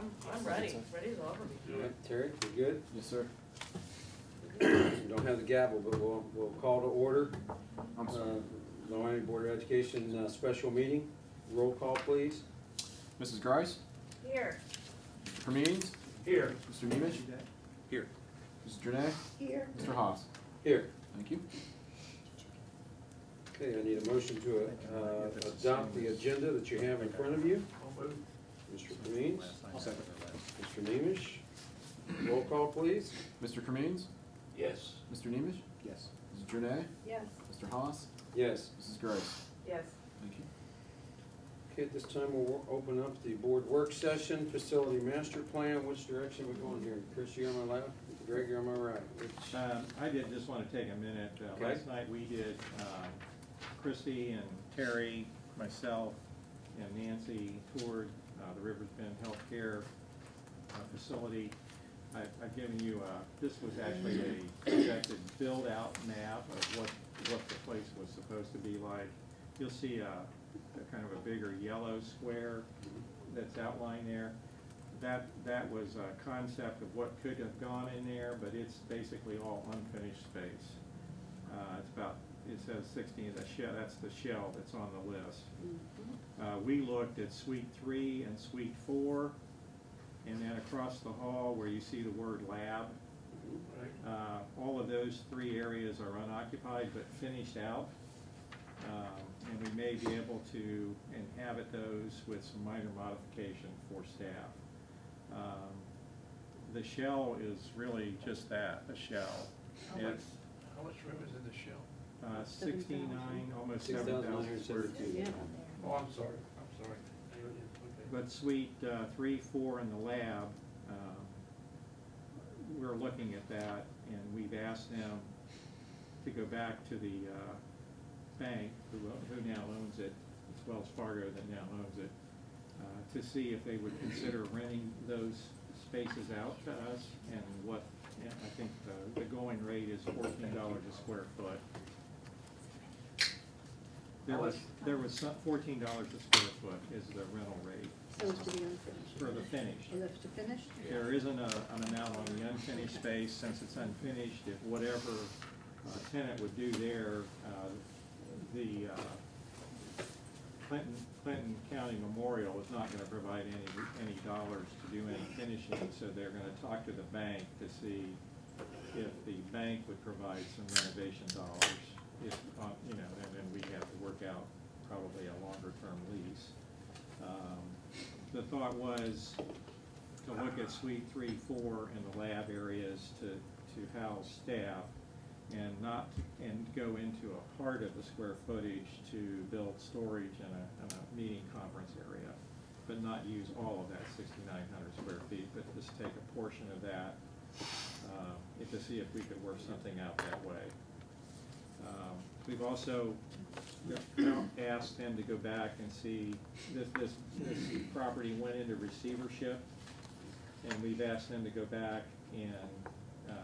I'm ready. Ready as I'll ever be. All right, Terry, you good? Yes, sir. We don't have the gavel, but we'll call to order. I'm sorry. The Wyoming Board of Education special meeting. Roll call, please. Mrs. Grice? Here. Mr. Permeans? Here. Mr. Nemish? Here. Mrs. Drenay? Here. Mr. Haas? Here. Thank you. Okay, I need a motion to adopt the agenda that you have in front of you. Mr. Permeans? I'll second. Mr. Nemish? Roll call, please. Mr. Permeans? Yes. Mr. Nemish? Yes. Mrs. Drenay? Yes. Mr. Haas? Yes. Mrs. Grice? Yes. Thank you. Okay, at this time we'll open up the board work session, facility master plan. Which direction are we going here? Chris, you're on my left. Greg, you're on my right. I did just want to take a minute. Okay. Last night we did, Christy and Terry, myself, and Nancy toured the Rivers Bend Healthcare facility. I've given you, this was actually a projected build-out map of what the place was supposed to be like. You'll see a kind of a bigger yellow square that's outlined there. That was a concept of what could have gone in there, but it's basically all unfinished space. It's about, it says 16, that's the shell that's on the list. We looked at Suite 3 and Suite 4, and then across the hall where you see the word lab. All of those three areas are unoccupied but finished out. And we may be able to inhabit those with some minor modification for staff. The shell is really just that, a shell. How much room is in the shell? 69, almost 7,000 square feet. Yeah. Oh, I'm sorry. Okay. But Suite 3, 4, and the lab, we're looking at that, and we've asked them to go back to the bank, who now owns it, it's Wells Fargo that now owns it, to see if they would consider renting those spaces out to us, and what, I think the going rate is $14 a square foot. There was some $14 a square foot is the rental rate. So it's to be unfinished. For the finished. Oh, that's to finish? There isn't an amount on the unfinished space. Since it's unfinished, if whatever tenant would do there, the Clinton County Memorial is not going to provide any dollars to do any finishing, so they're going to talk to the bank to see if the bank would provide some renovation dollars. If you know, and then we have to work out probably a longer-term lease. The thought was to look at Suite 3, 4, and the lab areas to house staff, and go into a part of the square footage to build storage and a meeting conference area, but not use all of that 6,900 square feet, but just take a portion of that to see if we could work something out that way. We've also asked them to go back and see, this property went into receivership, and we've asked them to go back and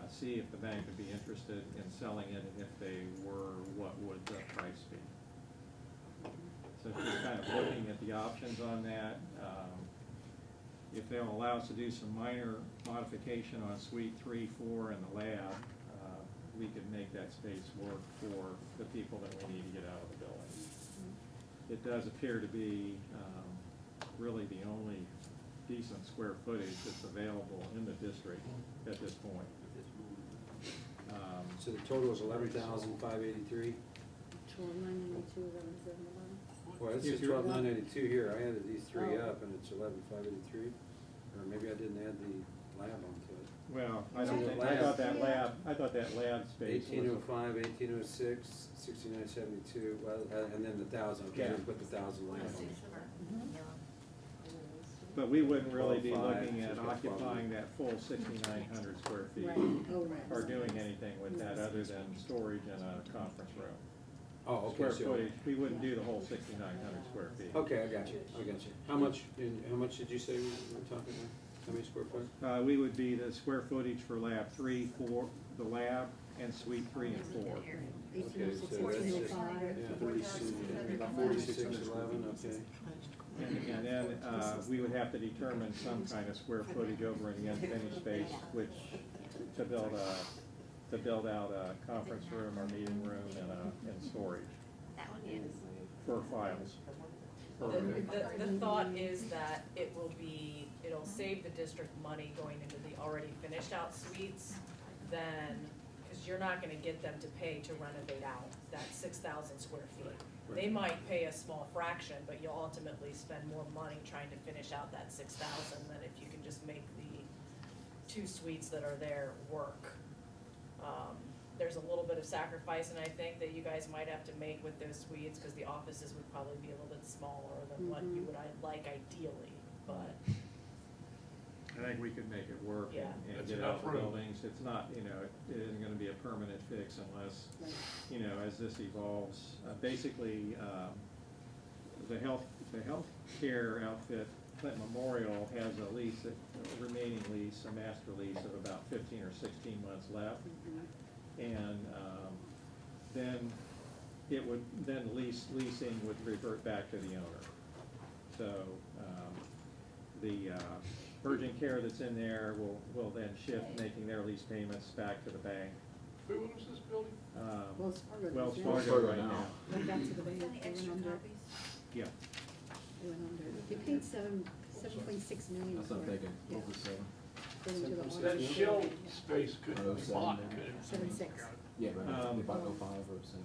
see if the bank would be interested in selling it, and if they were, what would the price be. So just kind of looking at the options on that. If they'll allow us to do some minor modification on Suite 3, 4, and the lab, we could make that space work for the people that we need to get out of the building. It does appear to be really the only decent square footage that's available in the district at this point. So the total is 11,583. 12,992, 11,711. Well, it says 12,982 here. I added these three up, and it's 11,583. Or maybe I didn't add the lab onto it. Well, I don't think, I thought that lab space was. 1805, 1806, 6972, well, and then the 1,000. Okay, I didn't put the 1,000 lab on it. But we wouldn't really be 12,500, looking at occupying that full 6,900 square feet, Right. Oh, right. or doing anything with that other than storage and a conference room. Oh, okay. Square So, footage, we wouldn't do the whole 6,900 square feet. okay, I got you. I got you. How much did you say we were talking about? How many square foot? We would be the square footage for lab 3, 4, the lab, and Suite 3 and 4. Okay, so 1806, that's just, 1805. yeah, 46, 11, okay. And then, we would have to determine some kind of square footage over in the unfinished space, which, to build out a conference room or meeting room and storage for files. The thought is that it'll save the district money going into the already finished out suites than, because you're not gonna get them to pay to renovate out that 6,000 square feet. They might pay a small fraction, but you'll ultimately spend more money trying to finish out that 6,000 than if you can just make the 2 suites that are there work. There's a little bit of sacrifice, and I think that you guys might have to make with those suites, because the offices would probably be a little bit smaller than what you would like ideally, but. I think we could make it work Yeah. and That's get out the enough room. buildings. It's not, it isn't gonna be a permanent fix unless, as this evolves. Basically, the healthcare outfit, Clinton Memorial, has a lease, a remaining lease, a master lease of about 15 or 16 months left. And then leasing would revert back to the owner. So the urgent care that's in there will then shift, making their lease payments back to the bank. Who owns this building? Wells Fargo. Wells yeah. Fargo right now. Went back to the bank, they went under, Yeah. they went under. They paid 7.6 million That's for not it. taken, Yeah. over 7. Going to the 7.6 audit. That shell space couldn't Oh, be seven, bought, maybe. could it? 7.6. Yeah, but they bought Um, 05 or 7.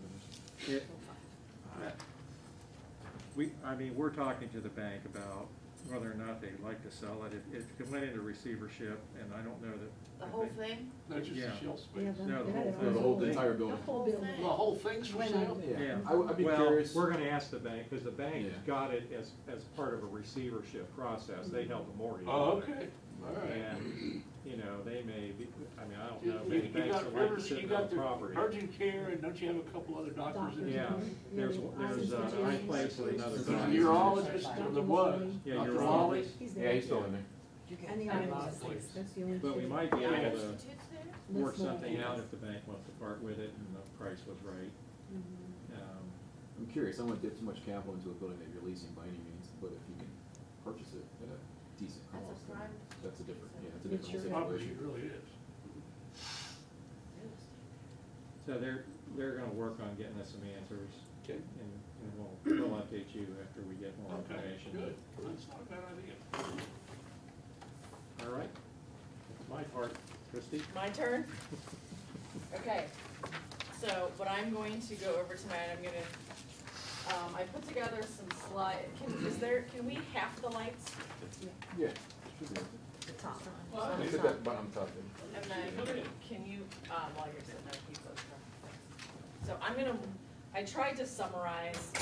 It, we're talking to the bank about whether or not they'd like to sell it. It went into receivership, and I don't know that. The whole thing? Not just the Yeah. shell Yeah, space? No, the they whole had it thing. on The whole thing. entire building. The whole building. The whole thing's for Went sale? under. Yeah. I'd be Well, curious. we're gonna ask the bank, because the bank Yeah. got it as part of a receivership process. They held the mortgage. Oh, on it. okay, all right. And, they may be, I don't You know, many banks got would like to Rivers, sit you on got the the property. urgent care, and don't you have a couple other doctors in Yeah, there? there's I place with another There's doctor. a urologist, there was. Yeah, Dr. urologist. Raleigh. He's Yeah, there. he's still in there. And the audiologist, that's the only two. But we might be able to The work small something out ones. if the bank wants to part with it and the price was right. Mhm. I'm curious, I don't want to dip too much capital into a building that you're leasing by any means, but if you can purchase it at a decent That's a cost, then prime- that's a different, yeah, it's a It different sure is. Property, situation. it really is. So they're gonna work on getting us some answers. Okay. And we'll update you after we get more Okay, information. good, that's not a bad idea. All right, that's my part. Christie? My turn? Okay, so what I'm going to go over tonight, I put together some slide, can we half the lights? Yeah, should be. The top. Well, Look at that bottom top there. And then, can you, while you're sitting there, keep those. So I tried to summarize,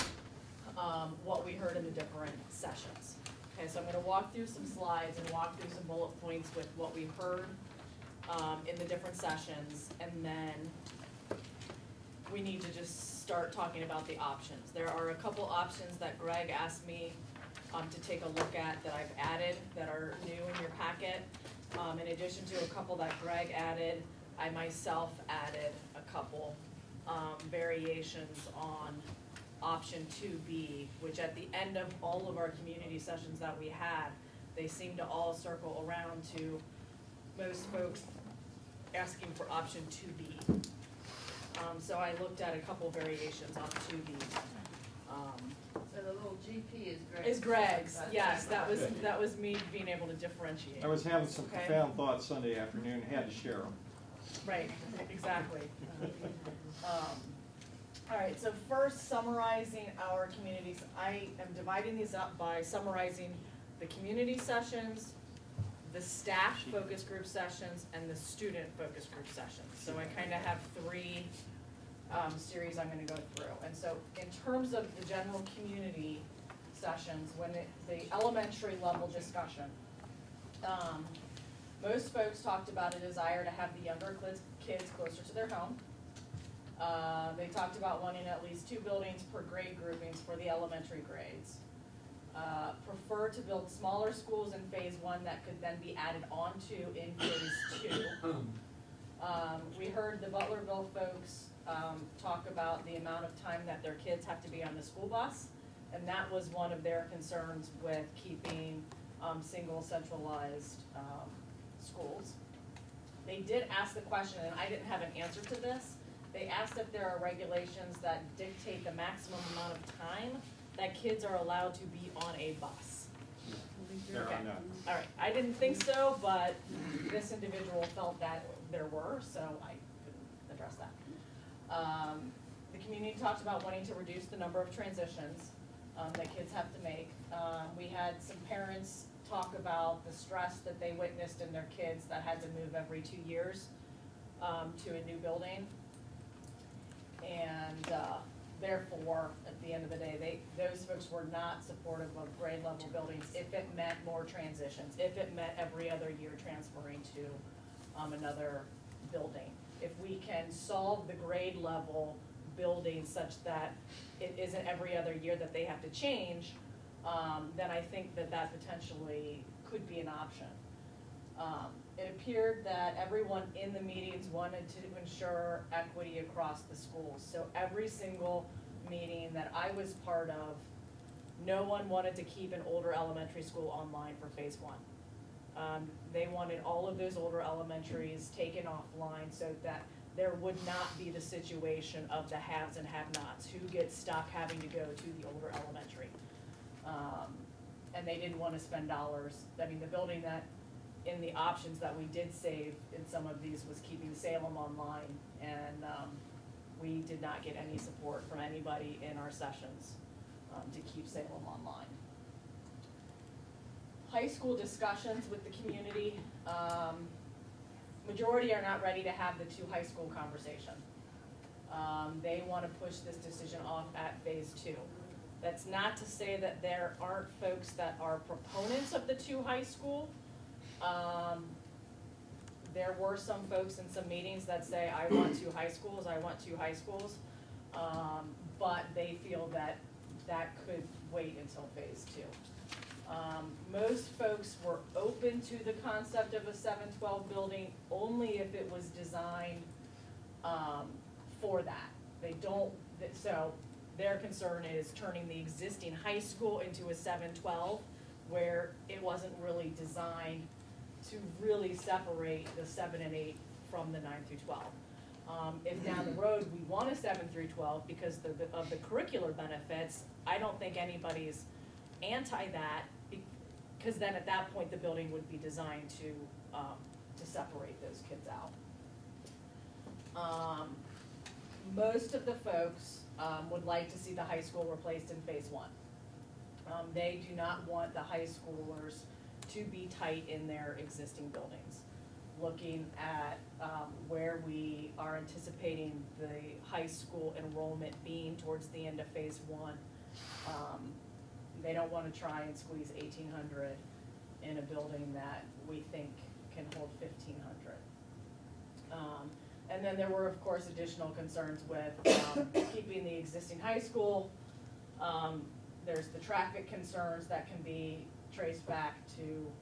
what we heard in the different sessions. Okay, so I'm gonna walk through some slides and walk through some bullet points with what we heard, in the different sessions, and then we need to just start talking about the options. There are a couple options that Greg asked me, to take a look at that I've added that are new in your packet. In addition to a couple that Greg added, I myself added a couple, variations on option 2B, which at the end of all of our community sessions that we had, they seem to all circle around to most folks asking for option 2B. So I looked at a couple variations on 2B. So the little GP is Greg's. Is Greg's, yes, that was me being able to differentiate. I was having some Okay. profound thoughts Sunday afternoon, had to share them. Right, exactly. All right, so first summarizing our communities, I am dividing these up by summarizing the community sessions, the staff focus group sessions, and the student focus group sessions. So I kind of have three series I'm gonna go through. And so in terms of the general community sessions, the elementary level discussion, most folks talked about a desire to have the younger kids closer to their home. They talked about wanting at least 2 buildings per grade groupings for the elementary grades. Prefer to build smaller schools in phase 1 that could then be added onto in phase 2. We heard the Butlerville folks talk about the amount of time that their kids have to be on the school bus And that was one of their concerns with keeping, single centralized, schools. They did ask the question, and I didn't have an answer to this. They asked if there are regulations that dictate the maximum amount of time that kids are allowed to be on a bus. There Okay. are none. All right, I didn't think so, but this individual felt that there were, so I couldn't address that. The community talked about wanting to reduce the number of transitions that kids have to make. We had some parents talk about the stress that they witnessed in their kids that had to move every 2 years to a new building. And therefore, at the end of the day, those folks were not supportive of grade level buildings if it meant more transitions, if it meant every other year transferring to another building. If we can solve the grade level building such that it isn't every other year that they have to change, then I think that that potentially could be an option. It appeared that everyone in the meetings wanted to ensure equity across the schools. So every single meeting that I was part of, no one wanted to keep an older elementary school online for phase one. They wanted all of those older elementaries taken offline so that there would not be the situation of the haves and have-nots who get stuck having to go to the older elementary. And they didn't want to spend dollars. I mean, the building that, in the options that we did save in some of these was keeping Salem online, and we did not get any support from anybody in our sessions to keep Salem online. High school discussions with the community. Majority are not ready to have the two high school conversation. They want to push this decision off at phase two. That's not to say that there aren't folks that are proponents of the two high school. There were some folks in some meetings that say, I want two high schools, I want two high schools. But they feel that that could wait until phase two. Most folks were open to the concept of a 712 building only if it was designed for that. They don't, so their concern is turning the existing high school into a 712 where it wasn't really designed to really separate the 7 and 8 from the 9 through 12. If down the road we want a 7 through 12 because of the curricular benefits, I don't think anybody's anti that, because then at that point the building would be designed to separate those kids out. Most of the folks would like to see the high school replaced in phase one. They do not want the high schoolers to be tight in their existing buildings. Looking at where we are anticipating the high school enrollment being towards the end of phase one, they don't want to try and squeeze 1,800 in a building that we think can hold 1,500. And then there were, of course, additional concerns with keeping the existing high school. There's the traffic concerns that can be traced back to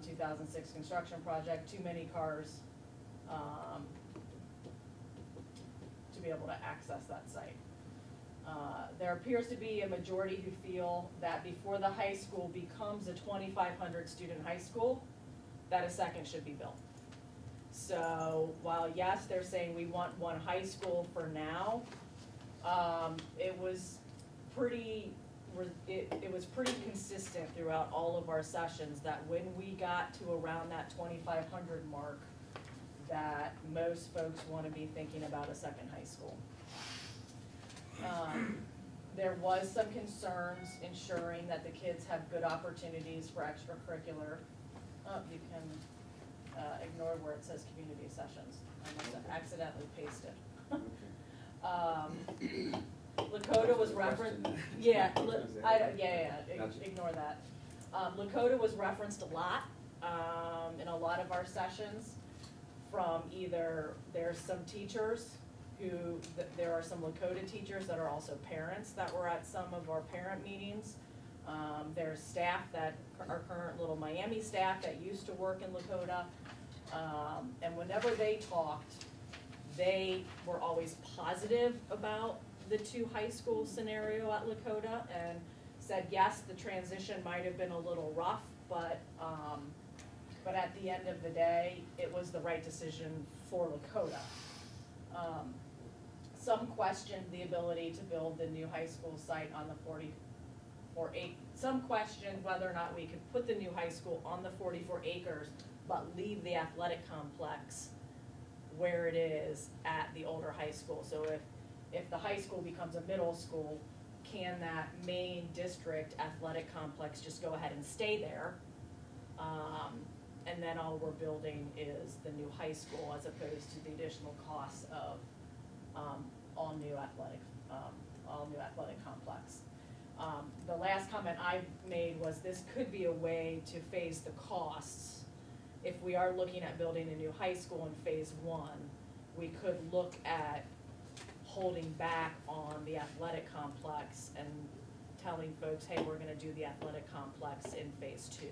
2006 construction project, too many cars to be able to access that site. There appears to be a majority who feel that before the high school becomes a 2,500 student high school, that a second should be built. So while yes, they're saying we want one high school for now, it was pretty consistent throughout all of our sessions that when we got to around that 2,500 mark, that most folks want to be thinking about a second high school. There was some concerns ensuring that the kids have good opportunities for extracurricular. Oh, you can ignore where it says community sessions. I must have accidentally pasted. Lakota was referenced. Yeah, ignore that. Lakota was referenced a lot in a lot of our sessions. From either there's some teachers who there are some Lakota teachers that are also parents that were at some of our parent meetings. There's staff that are current Little Miami staff that used to work in Lakota, and whenever they talked, they were always positive about the two high school scenario at Lakota, and said, yes, the transition might have been a little rough, but at the end of the day, it was the right decision for Lakota. Some questioned the ability to build the new high school site on the 44 acres. Some questioned whether or not we could put the new high school on the 44 acres, but leave the athletic complex where it is at the older high school. So if the high school becomes a middle school, can that main district athletic complex just go ahead and stay there? And then all we're building is the new high school as opposed to the additional costs of all new athletic complex. The last comment I made was this could be a way to phase the costs. If we are looking at building a new high school in phase 1, we could look at holding back on the athletic complex and telling folks, hey, we're gonna do the athletic complex in phase 2.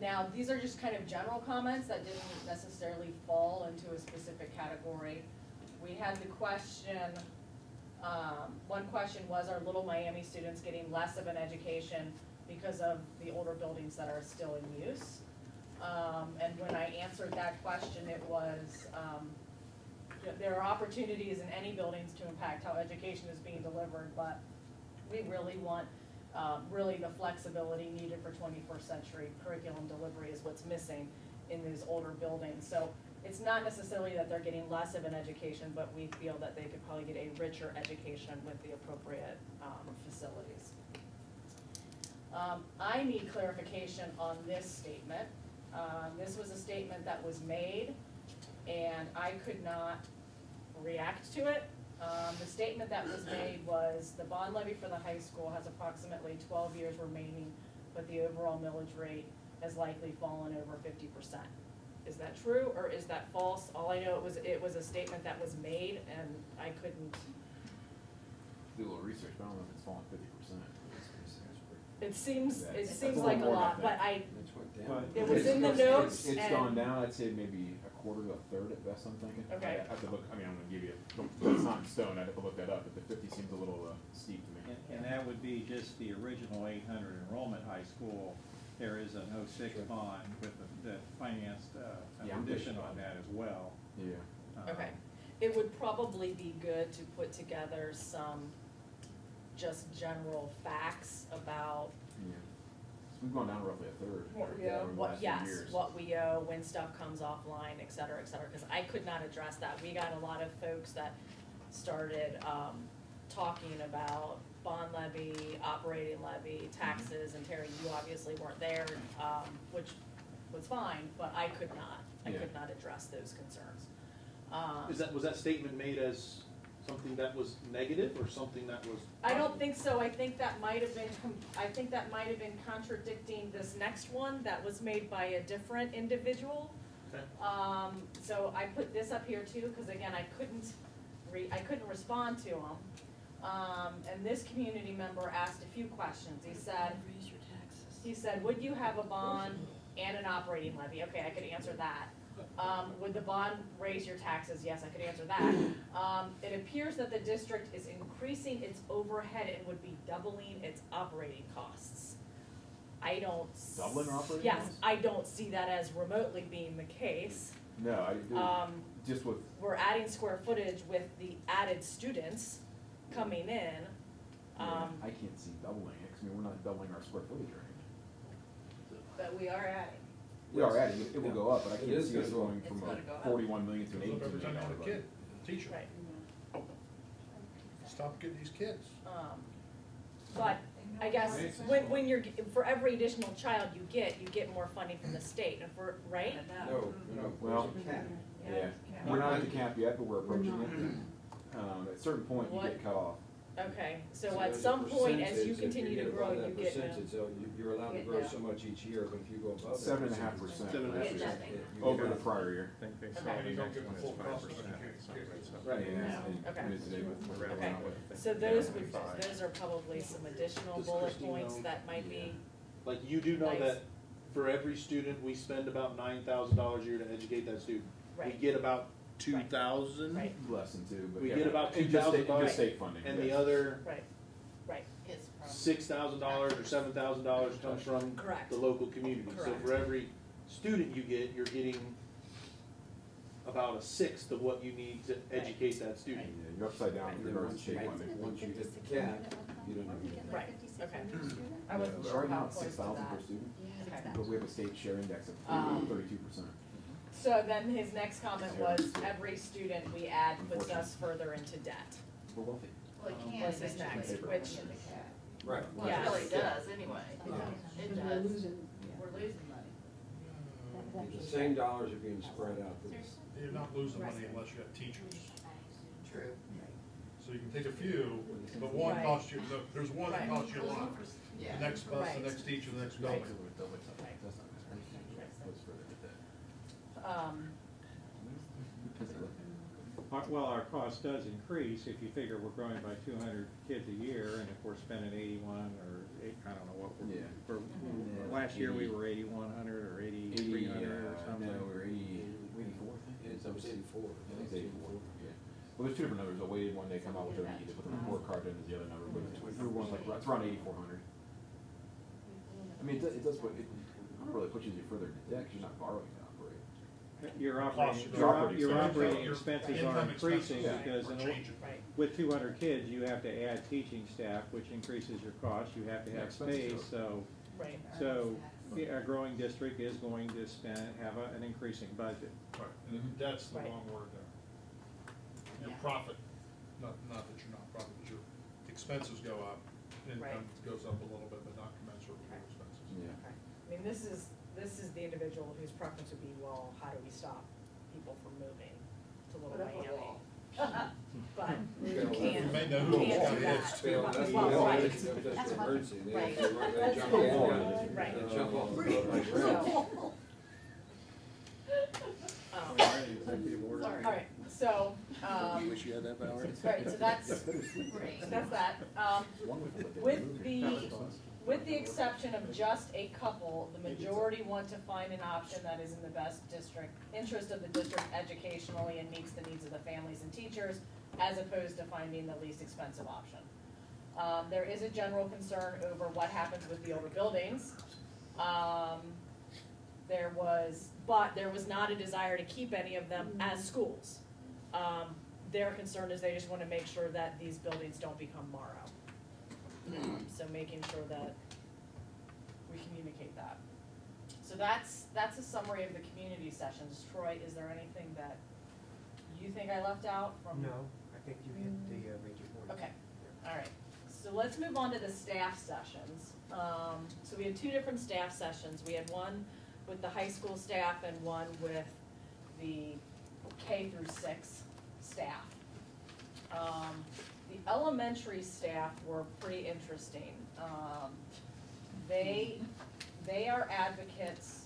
Now, these are just kind of general comments that didn't necessarily fall into a specific category. We had the question, one question was, are Little Miami students getting less of an education because of the older buildings that are still in use? And when I answered that question, it was, there are opportunities in any buildings to impact how education is being delivered, but we really want really the flexibility needed for 21st century curriculum delivery is what's missing in these older buildings. So it's not necessarily that they're getting less of an education, but we feel that they could probably get a richer education with the appropriate facilities. I need clarification on this statement. This was a statement that was made, and I could not react to it. The statement that was made was the bond levy for the high school has approximately 12 years remaining, but the overall millage rate has likely fallen over 50%. Is that true or is that false? All I know it was a statement that was made, and I couldn't. Do a little research, but I don't know if it's fallen 50%. It seems That's like a more lot, than I but It's went down. it was in the notes. It's and gone down, I'd say maybe a quarter to a third at best, I'm thinking. Okay. I have to look, I mean, I'm gonna give you, it's not in stone, I'd have to look that up, but the 50 seems a little steep to me. And that would be just the original 800 enrollment high school. There is an 06 bond with the financed Yeah, an I'm addition sure. on that as well. Yeah. Okay, it would probably be good to put together some just general facts about Yeah. So we've gone down roughly a third. over the last few years. what we owe, when stuff comes offline, et cetera, because I could not address that. We got a lot of folks that started talking about bond levy, operating levy, taxes, and Terry, you obviously weren't there, which was fine, but I could not. I Yeah. could not address those concerns. Was that statement made as something that was negative or something that was? I don't think so. I think that might have been contradicting this next one that was made by a different individual. Okay. So I put this up here too, because again, I couldn't respond to him. And this community member asked a few questions. He said, would you have a bond and an operating levy? Okay, I could answer that. Would the bond raise your taxes? Yes, I could answer that. It appears that the district is increasing its overhead and would be doubling its operating costs. I don't. Doubling our operating Yes, costs? I don't see that as remotely being the case. No, I do, just with, We're adding square footage with the added students coming in. I can't see doubling it, 'cause I mean, we're not doubling our square footage range. But we are adding. We are adding, it will go up, but I It can't is see us gonna go going up. from It's a gonna go up. 41 million to an Look 82 every time million on dollar a kid, budget. teacher. Right. Stop getting these kids. But I guess when you're, for every additional child you get more funding from the state, and for, right? No, Well, there's a cap. Yeah, we're not at the cap yet, but we're approaching it. At a certain point, you get cut off. Okay, so So at there's a some point, as you percentage, if continue to get grow, above you that get percentage, so you're allowed to Get grow down. so much each year, but if you go above that. 7.5%. 7.5%. you Over get the nothing. prior year. I think they Okay. saw You don't get the it's full cost, 5%. but you can't. Right, and Okay. it is today with. Okay, so those are probably some additional Does bullet Christine points know? that might be, Like, you do know Nice. that for every student, we spend about $9,000 a year to educate that student. We Right. get about 2,000? Right. Less than two, but. We yeah, get about and just state- $2,000 Just state funding. And the yes. other Right, right, It's from. $6,000 or $7,000 comes from Correct. the local community. So Correct. for every student you get, you're getting about a sixth of what you need to educate that student. Yeah, you're upside down in Then regards to once you state get- funding. once you hit the cap, you don't even get Right, okay. I wasn't Yeah, sure right now how it's close to 6,000 per that. student, Okay. but we have a state share index of Um, 32%. So then his next comment was, every student we add puts us further into debt. We're wealthy. Well, it can Was his eventually next, bring which- in the cap. Right. Well, Yes. it really does anyway. It We're does. losing, We're losing money. The same dollars are being spread out. You're not losing money unless you have teachers. True. So you can take a few, but one Right. costs you, there's one that Right. costs you a lot. Yeah. The next bus, Right. the next teacher, the next Right. building. That's not bad. Goes further than that. Well, our cost does increase if you figure we're growing by 200 kids a year, and if we're spending 81 or I don't know what we're, Yeah. last year we were 8,100 or 8,300 or something. No, we're 84, I think. It's up to 84. I think it's 84, yeah. Well, there's two different numbers, a weighted one, they come out with their, they put the report card in as the other number, but through one's like, it's around 8,400. I mean, it does put, it really pushes you further into debt, 'cause you're not borrowing to operate. Your Costs operating, are operating your expenses. operating Your expenses income are increasing expenses because are changing. Right, with 200 kids, you have to add teaching staff, which increases your cost, you have to Yeah, have expenses space, so, right. a growing district is going to have an increasing budget. Right, and that's the Right. wrong word there. Your Yeah. profit, not that you're not profit, but your expenses go up, income goes up a little bit, but not commensurate with your expenses. Yeah. Okay. I mean, this is the individual whose preference would be, well, how do we stop people from moving to Little Put up a Miami? wall. But you Yeah, can't, we may know you who can't it's do got that. Fail, that's Well, the right. that's just an emergency. They Right. they jump Right. off, Right. they jump off the boat like rats. So, All right, executive order. all right, so, You wish you had that power? all right, so that's that. With the exception of just a couple, the majority want to find an option that is in the best interest of the district educationally and meets the needs of the families and teachers, as opposed to finding the least expensive option. There is a general concern over what happens with the older buildings. There was not a desire to keep any of them as schools. Their concern is they just want to make sure that these buildings don't become Morrow. So making sure that we communicate that. So that's a summary of the community sessions. Troy, is there anything that you think I left out from? No, I think you hit the major points. Okay, all right. So let's move on to the staff sessions. So we had two different staff sessions. We had one with the high school staff and one with the K through 6 staff. The elementary staff were pretty interesting. They are advocates,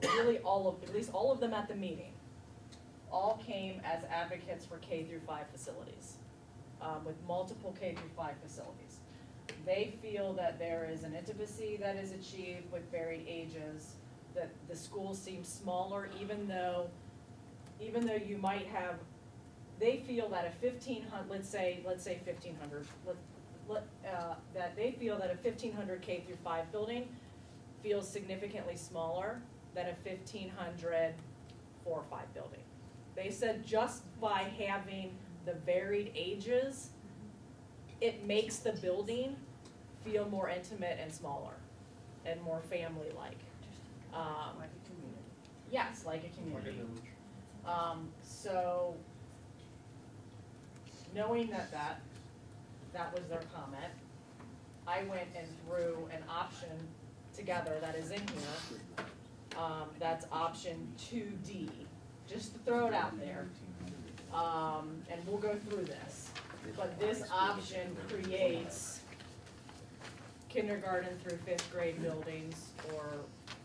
really at least all of them at the meeting, all came as advocates for K through 5 facilities, with multiple K through 5 facilities. They feel that there is an intimacy that is achieved with varied ages, that the school seems smaller, even though you might have, they feel that a 1,500, let's say 1,500, that they feel that a 1,500 K through 5 building feels significantly smaller than a 1,500 4 or 5 building. They said just by having the varied ages, it makes the building feel more intimate and smaller and more family-like. Like a community. Yes, like a Like a community. village. So, knowing that was their comment, I went and threw an option together that is in here. That's option 2D, just to throw it out there. And we'll go through this. But this option creates kindergarten through 5th grade buildings or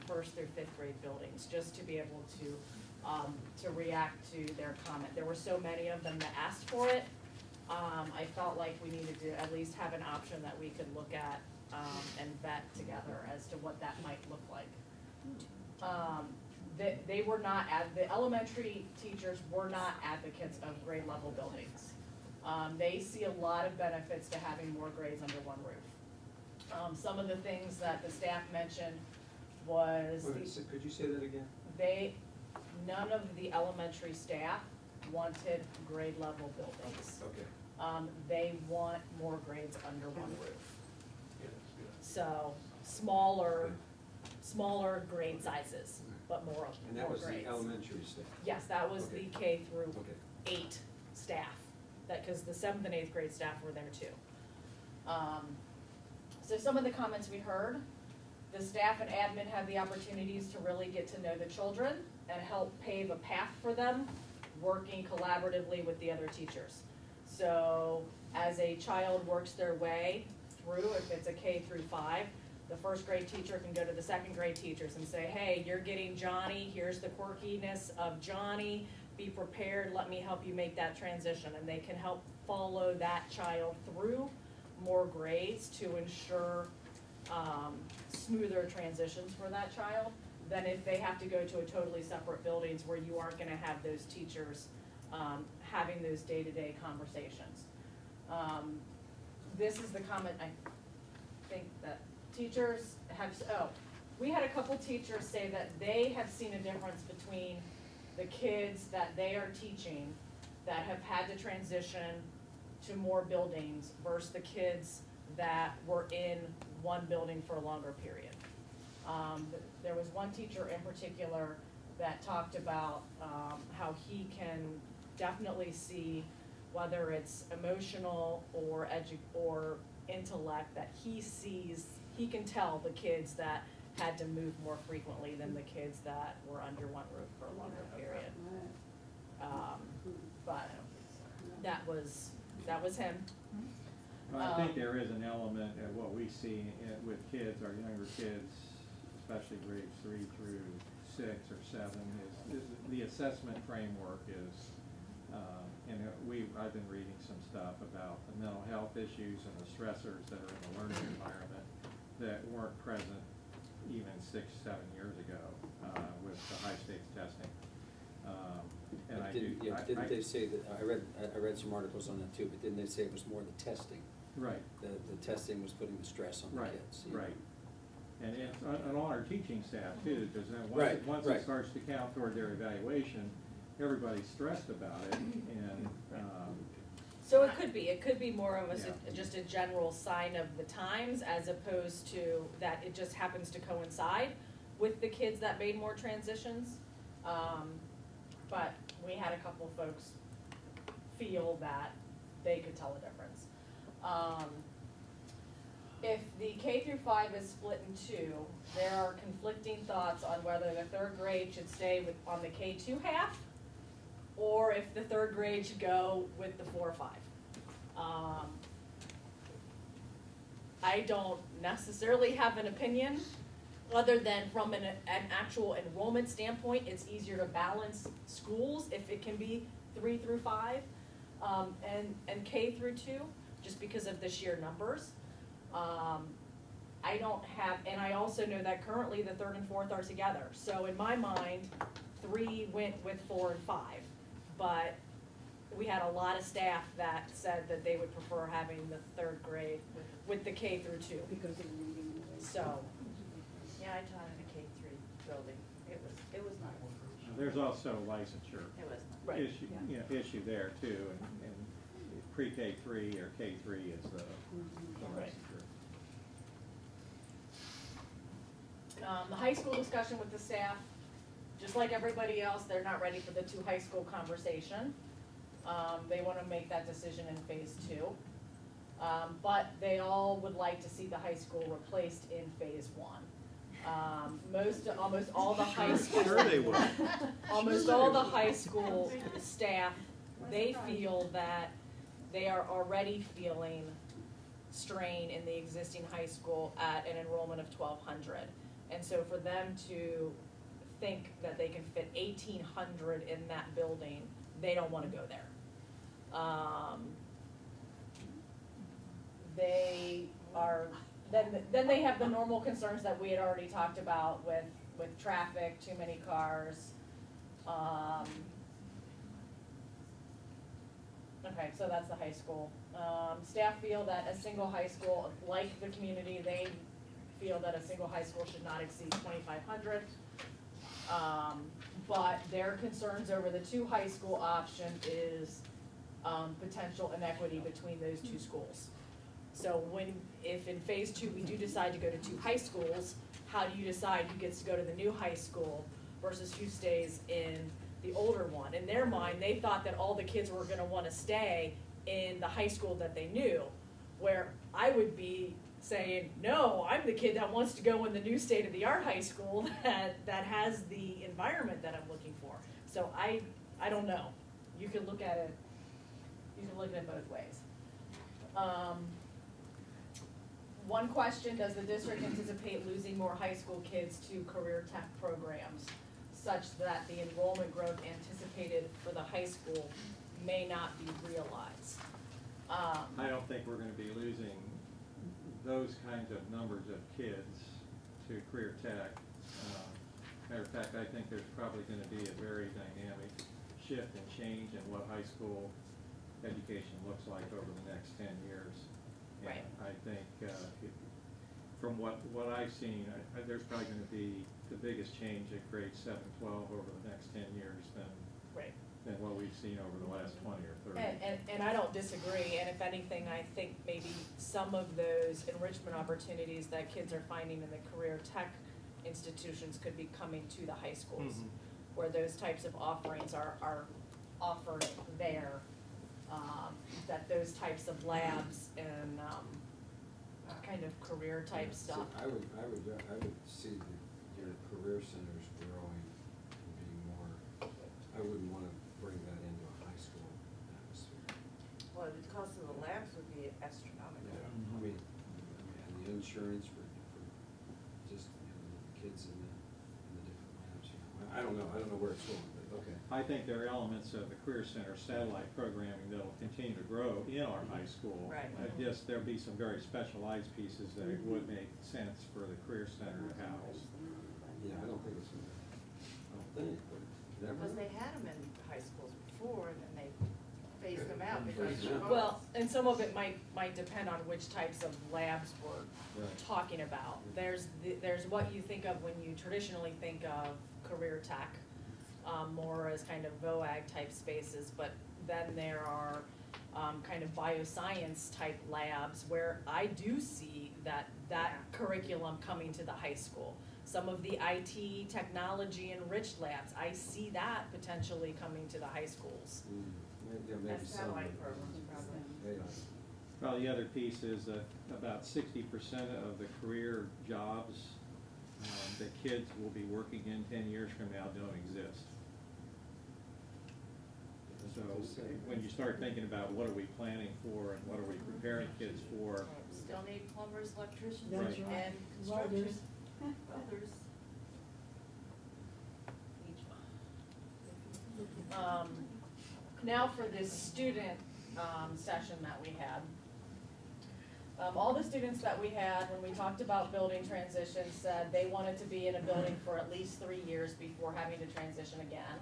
1st through 5th grade buildings, just to be able to react to their comment. There were so many of them that asked for it. I felt like we needed to at least have an option that we could look at and vet together as to what that might look like. they were not, the elementary teachers were not advocates of grade level buildings. They see a lot of benefits to having more grades under one roof. Some of the things that the staff mentioned was, Could you say that again? none of the elementary staff wanted grade level buildings. Okay. They want more grades under one roof. Yeah, that's good. So, smaller grade sizes, but more grades. And that was the elementary staff? Yes, that was Okay. the K through Okay. 8 staff, cause the 7th and 8th grade staff were there too. So some of the comments we heard, the staff and admin had the opportunities to really get to know the children and help pave a path for them, working collaboratively with the other teachers. So as a child works their way through, if it's a K through 5, the first grade teacher can go to the second grade teachers and say, hey, you're getting Johnny, here's the quirkiness of Johnny, be prepared, let me help you make that transition. And they can help follow that child through more grades to ensure smoother transitions for that child than if they have to go to a totally separate buildings where you aren't gonna have those teachers having those day-to-day conversations. This is the comment I think that teachers have, we had a couple teachers say that they have seen a difference between the kids that they are teaching that have had to transition to more buildings versus the kids that were in one building for a longer period. There was one teacher in particular that talked about how he can definitely see whether it's emotional or intellect, that he sees, he can tell the kids that had to move more frequently than the kids that were under one roof for a longer period. But that was him. Well, I think there is an element of what we see with kids, our younger kids, especially grades 3 through 6 or 7, is the assessment framework is, I've been reading some stuff about the mental health issues and the stressors that are in the learning environment that weren't present even 6, 7 years ago with the high stakes testing. Didn't they say that, I read some articles on that too, but didn't they say it was more the testing? Right. The testing was putting the stress on the kids. You know? Right. And it's on our teaching staff too, because then once Right. it starts to count toward their evaluation, everybody's stressed about it, and, So it could be more of Yeah. just a general sign of the times as opposed to that it just happens to coincide with the kids that made more transitions. But we had a couple folks feel that they could tell a difference. If the K through 5 is split in 2, there are conflicting thoughts on whether the 3rd grade should stay on the K2 half, or if the 3rd grade should go with the 4 or 5. I don't necessarily have an opinion, other than from an actual enrollment standpoint, it's easier to balance schools if it can be 3 through 5, and K through 2, just because of the sheer numbers. I don't have, and I also know that currently the 3rd and 4th are together. So in my mind, 3 went with 4 and 5, but we had a lot of staff that said that they would prefer having the 3rd grade with the K through 2. Because of reading. So, Yeah, I taught in a K-3 building. It was nice. there's also licensure It was nice. Right. issue there too, and pre-K3 or K3 is the Right. licensure. The high school discussion with the staff, just like everybody else, they're not ready for the 2 high school conversation. They want to make that decision in phase 2. But they all would like to see the high school replaced in phase 1. Almost all the high school. Sure they would. Almost all the high school staff, they feel that they are already feeling strain in the existing high school at an enrollment of 1,200. And so for them to think that they can fit 1,800 in that building, they don't want to go there. They are, then they have the normal concerns that we had already talked about with with traffic, too many cars. Okay, so that's the high school. Staff feel that a single high school, like the community, they feel that a single high school should not exceed 2,500. But their concerns over the two high school option is potential inequity between those two schools. So if in phase 2 we do decide to go to 2 high schools, how do you decide who gets to go to the new high school versus who stays in the older one? In their mind, they thought that all the kids were gonna wanna stay in the high school that they knew, where I would be saying, no, I'm the kid that wants to go in the new state-of-the-art high school that has the environment that I'm looking for. So I don't know. You can look at it, both ways. One question, does the district anticipate losing more high school kids to career tech programs such that the enrollment growth anticipated for the high school may not be realized? I don't think we're gonna be losing those kinds of numbers of kids to career tech. Matter of fact, I think there's probably gonna be a very dynamic shift and change in what high school education looks like over the next 10 years. Right. And I think, from what I've seen, there's probably gonna be the biggest change at grades 7, 12 over the next 10 years than what we've seen over the last 20 or 30. And I don't disagree, and if anything, I think maybe some of those enrichment opportunities that kids are finding in the career tech institutions could be coming to the high schools, where those types of offerings are offered there, that those types of labs and kind of career type stuff. I would see your career centers growing and being more, I wouldn't wanna bring that into a high school atmosphere. Well, the cost of the labs would be astronomical. Yeah, I mean, and the insurance for just, the kids in the different labs, I don't know where it's going, but okay. I think there are elements of the Career Center satellite programming that will continue to grow in our high school. Right. I guess there'll be some very specialized pieces that it would make sense for the Career Center to house. Yeah, I don't think it's gonna, but never. Because they had them in high schools before, and then they phased them out because Yeah. of Well, and some of it might depend on which types of labs we're Right. talking about. There's what you think of when you traditionally think of career tech, more as kind of VOAG type spaces, but then there are kind of bioscience type labs where I do see that curriculum coming to the high school. Some of the IT technology enriched labs, I see that potentially coming to the high schools. Yeah, maybe That's some. satellite programs, probably. Maybe. Well, the other piece is that about 60% of the career jobs that kids will be working in 10 years from now don't exist. So when you start thinking about what are we planning for and what are we preparing kids for, Still need plumbers, electricians, That's and right. construction, welders. Now for this student session that we had. All the students that we had, when we talked about building transitions, said they wanted to be in a building for at least 3 years before having to transition again.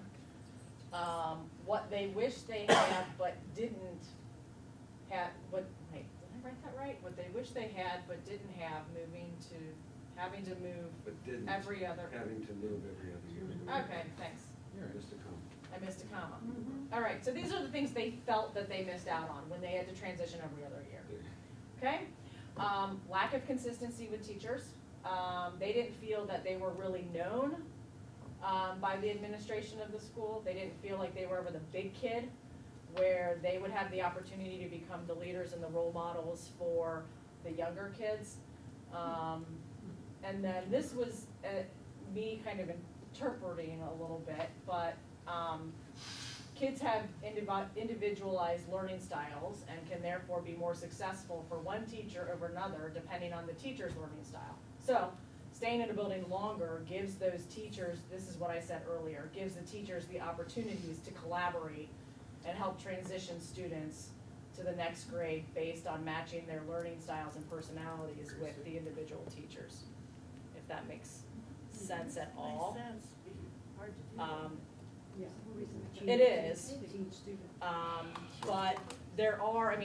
What they wish they had but didn't have, wait, did I write that right? What they wish they had but didn't have, having to move But didn't. every other. Having to move every other year. Okay, thanks. Just to come. I missed a comma. All right, so these are the things they felt that they missed out on when they had to transition every other year. Okay? Lack of consistency with teachers. They didn't feel that they were really known by the administration of the school. They didn't feel like they were ever the big kid, where they would have the opportunity to become the leaders and the role models for the younger kids. And then this was me kind of interpreting a little bit, but kids have individualized learning styles and can therefore be more successful for one teacher over another depending on the teacher's learning style. So staying in a building longer gives those teachers, this is what I said earlier, gives the teachers the opportunities to collaborate and help transition students to the next grade based on matching their learning styles and personalities with the individual teachers, if that makes sense at all. Makes sense. Hard to do. It is, but there are,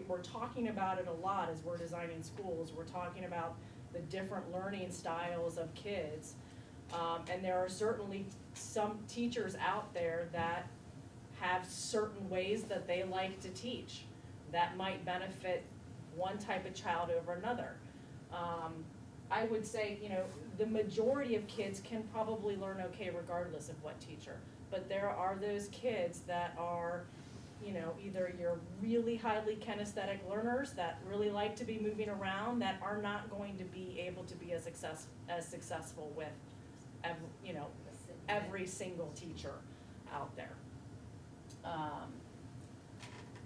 we're talking about it a lot as we're designing schools. We're talking about the different learning styles of kids. And there are certainly some teachers out there that have certain ways that they like to teach that might benefit one type of child over another. I would say, the majority of kids can probably learn okay regardless of what teacher. But there are those kids that are, either you're really highly kinesthetic learners that really like to be moving around that are not going to be able to be as successful with, every single teacher out there.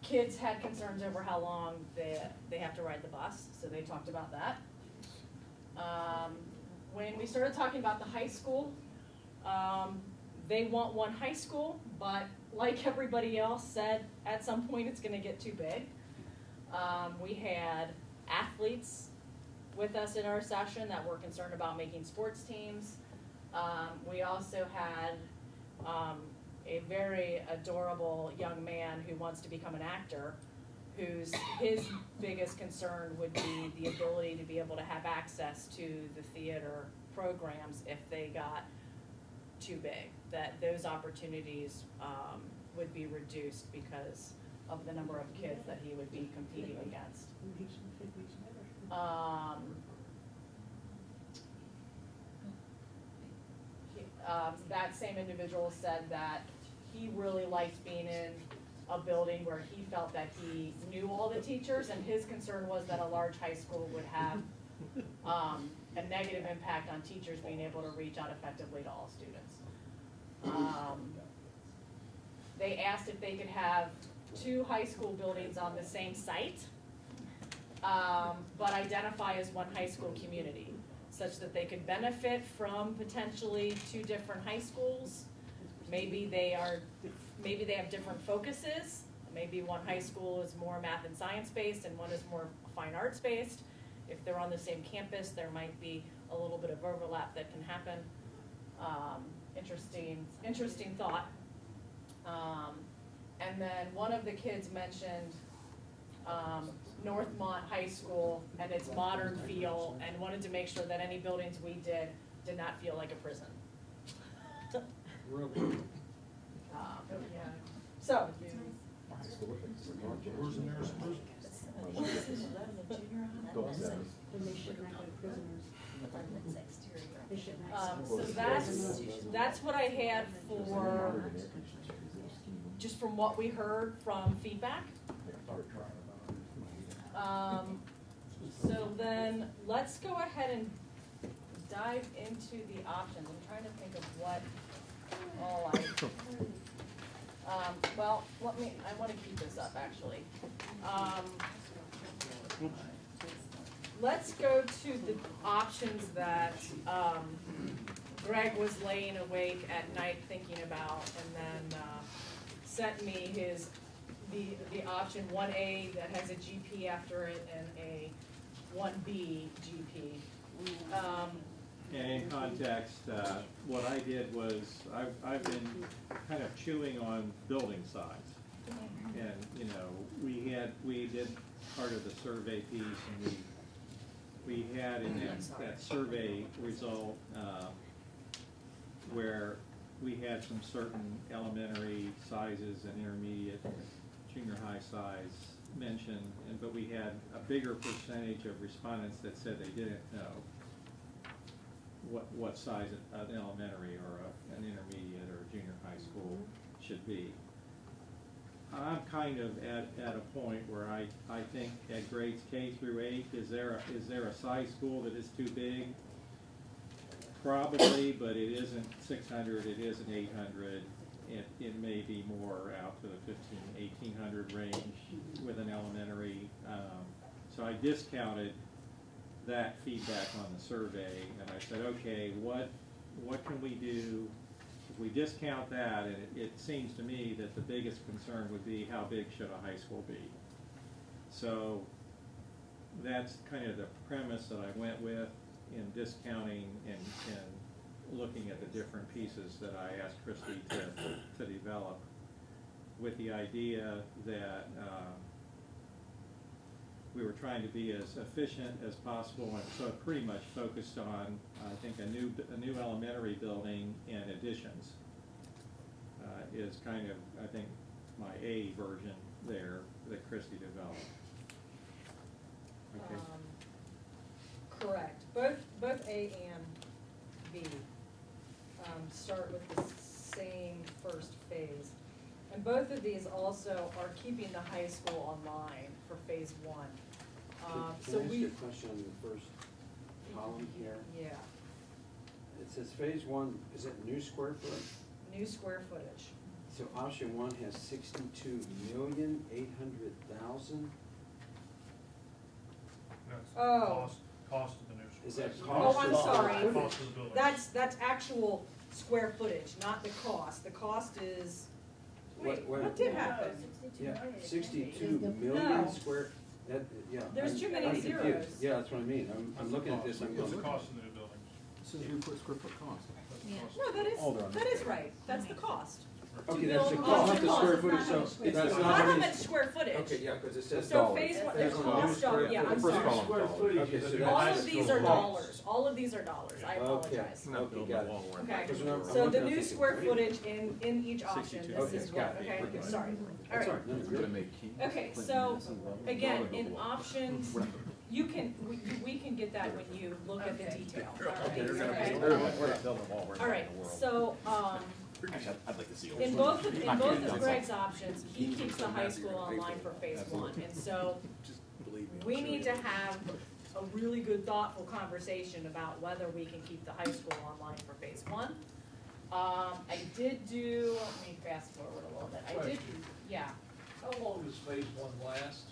Kids had concerns over how long they have to ride the bus, so they talked about that. When we started talking about the high school, they want one high school, but like everybody else said, at some point it's gonna get too big. We had athletes with us in our session that were concerned about making sports teams. We also had a very adorable young man who wants to become an actor, his biggest concern would be the ability to be able to have access to the theater programs if they got too big, that those opportunities would be reduced because of the number of kids that he would be competing against. That same individual said that he really liked being in a building where he felt that he knew all the teachers, and his concern was that a large high school would have a negative impact on teachers being able to reach out effectively to all students. They asked if they could have 2 high school buildings on the same site, but identify as one high school community, such that they could benefit from potentially 2 different high schools. Maybe they have different focuses. Maybe one high school is more math and science based and one is more fine arts based. If they're on the same campus, there might be a little bit of overlap that can happen. Interesting thought. And then one of the kids mentioned Northmont High School and its modern feel, and wanted to make sure that any buildings we did not feel like a prison. Really? So, Where's the nearest prison? Then they should not go to prisoners. They should not. so that's what I had for, just from what we heard from feedback. So then, let's go ahead and dive into the options. I'm trying to think of what all well, I want to keep this up, actually. Let's go to the options that Greg was laying awake at night thinking about, and then sent me the option 1A that has a GP after it and a 1B GP. And in context, what I did was, I've been kind of chewing on building size. And, we did part of the survey piece, and we had in that survey result, where we had some certain elementary sizes and intermediate, junior high size mentioned, but we had a bigger percentage of respondents that said they didn't know what size an elementary or an intermediate or junior high school should be. I'm kind of at a point where I think at grades K through 8, is there a size school that is too big? Probably, but it isn't 600, it isn't 800. It may be more out to the 1,800 range with an elementary. So I discounted that feedback on the survey, and I said, okay, what can we do if we discount that? And it seems to me that the biggest concern would be, how big should a high school be? So that's kind of the premise that I went with. in discounting and looking at the different pieces that I asked Christie to develop, with the idea that we were trying to be as efficient as possible, and so it pretty much focused on, I think, a new elementary building and additions is kind of, I think, my A version there that Christie developed. Okay. Correct. Both A and B start with the same first phase. And both of these also are keeping the high school online for phase one. So Can I ask we. you a question on the first column here? Yeah, It says phase one, is it new square foot? new square footage. So option one has 62,800,000. That's Oh. cost of the new school. Is that Oh, cost? I'm of- sorry. Cost of the building. That's actual square footage, not the cost. The cost is, wait, what did happen? Yeah, 62 Is the- million No. square, that, yeah. There's I'm- too many I'm confused. zeros. Yeah, that's what I mean. I'm looking at this, I'm What's the going. cost of the new building? This is your square foot cost. That's the Yeah. cost. No, Oh, they're on that the- is right. That's the cost. Okay, To that's the build cost, on not the the cost, square it's footage, not so how much square that's footage. not Not how how much many. square footage. Okay, yeah, because it says. So dollars. phase one, the Phase one, cost square of, yeah, foot. I'm The first sorry. column. Square footage Okay, is so the that's- All high of these school are cost. dollars. All of these are dollars. I Okay, apologize. okay, got it. Okay, Because when I'm so the looking, I'm new thinking, square wait. footage in each option, 62. this is Okay, what, got it. okay, Okay. sorry. All That's all right. right, no, We're good. gonna make King. Okay, Clinton, so, Madison, Rutherford. again, We're in not options, gonna- you can, we can get that when you look at the Okay. detail. Okay, they're gonna Okay? be- We're not building a wall, we're All not right, in the world. so, Actually, I'd like to see. in both of Greg's options, he keeps the high school online for phase one, and so we need to have a really good, thoughtful conversation about whether we can keep the high school online for phase one. I did do, let me fast forward a little bit, I did, Question. yeah, How long does phase one last?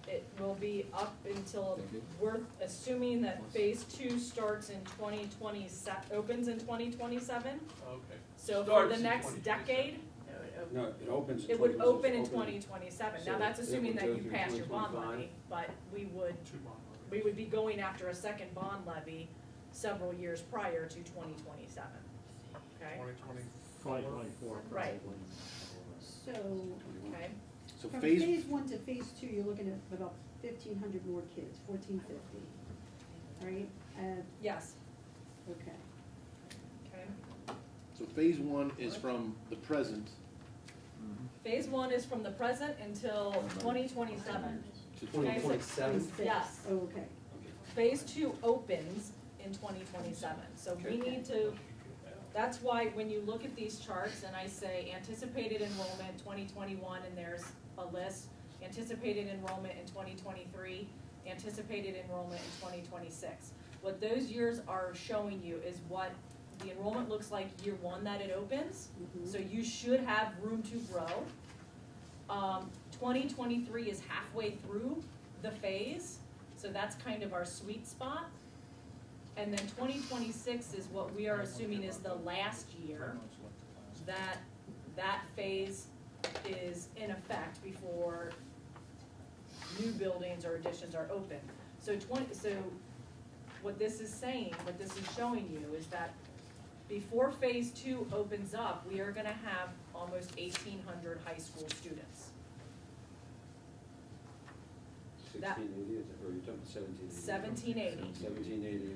it will be up until, Thank you. we're assuming that phase two starts in 2027, opens in 2027. Okay. So for Starts the in next 2027. decade, No, it opens. in it would 20 open in open- 2027. Now, So that's it assuming would that go you through pass your bond 2025? levy, but we would, Two bond loans. we would be going after a second bond levy several years prior to 2027. Okay? 2024. 2024 Right. probably. So, Okay? So from phase, phase one to phase two, you're looking at about 1,500 more kids, 1,450, right? Yes. Okay. Okay. So phase one is from the present Phase one is from the present until 2027. to 2027. Yes. Oh, okay. Phase two opens in 2027, so we need to, that's why when you look at these charts and I say anticipated enrollment 2021 and there's a list, anticipated enrollment in 2023, anticipated enrollment in 2026. What those years are showing you is what the enrollment looks like year one that it opens, Mhm. so you should have room to grow. 2023 is halfway through the phase, so that's kind of our sweet spot. And then 2026 is what we are assuming is the last year that phase is in effect before new buildings or additions are open. So what this is saying, what this is showing you is that before phase two opens up, we are gonna have almost 1,800 high school students. 1680, or you're talking 1780? 1780, 1780,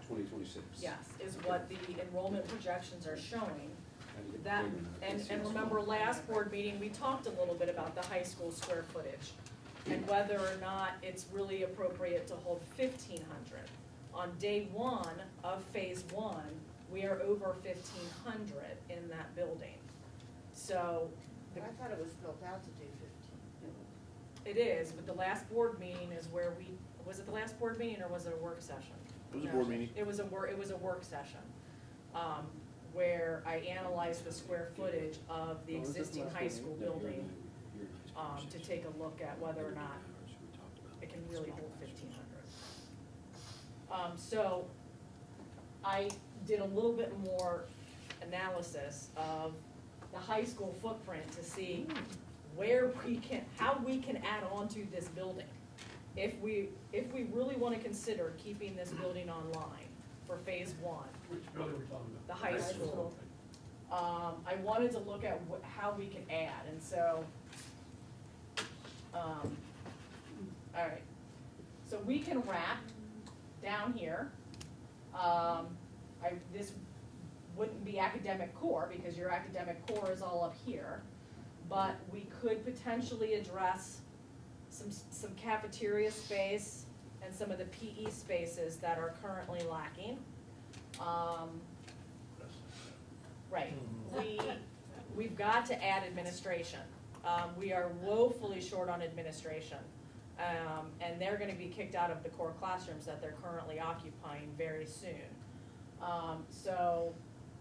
2026. yes, is what the enrollment projections are showing. How do you get That, bigger than that? and That's remember small. last board meeting, we talked a little bit about the high school square footage and whether or not it's really appropriate to hold 1,500. On day one of phase one, we are over 1,500 in that building. So, I thought it was built out to do 15. it is, but the last board meeting is where was it the last board meeting or was it a work session? It was a No, board meeting. It was a work session, where I analyzed the square footage of the Oh, was it existing last high one? school No, you're building, not- you're not- to take a look at whether or not We talked about it can that. really hold 1,500. So I did a little bit more analysis of the high school footprint to see where how we can add on to this building. if we really wanna consider keeping this building online for phase one, Which building are we talking about? the high school, I wanted to look at how we can add, and so, alright. So we can wrap down here. This wouldn't be academic core, because your academic core is all up here, but we could potentially address some cafeteria space and some of the PE spaces that are currently lacking. Right, we've got to add administration. We are woefully short on administration. And they're gonna be kicked out of the core classrooms that they're currently occupying very soon. So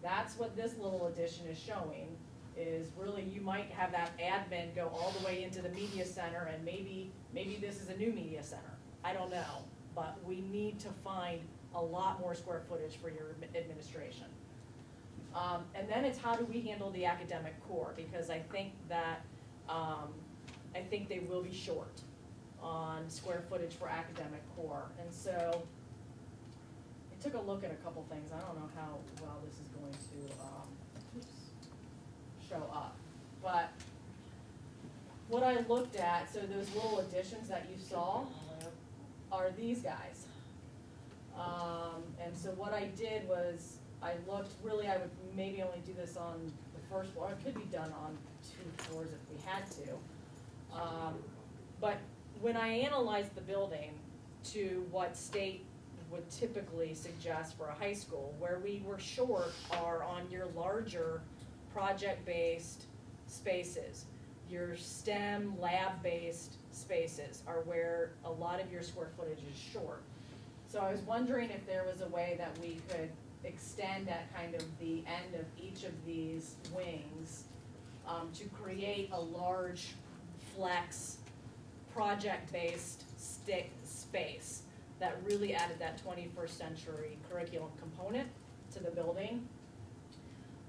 that's what this little addition is showing, is really you might have that admin go all the way into the media center, and maybe this is a new media center. I don't know, but we need to find a lot more square footage for your administration. And then it's how do we handle the academic core, because I think that, I think they will be short on square footage for academic core. And so I took a look at a couple things. I don't know how well this is going to show up. But what I looked at, so those little additions that you saw are these guys. And so what I did was I looked, really I would maybe only do this on the first floor. It could be done on 2 floors if we had to. But when I analyzed the building to what state would typically suggest for a high school, where we were short are on your larger project-based spaces. Your STEM lab-based spaces are where a lot of your square footage is short. So I was wondering if there was a way that we could extend at kind of the end of each of these wings to create a large flex project-based space that really added that 21st century curriculum component to the building.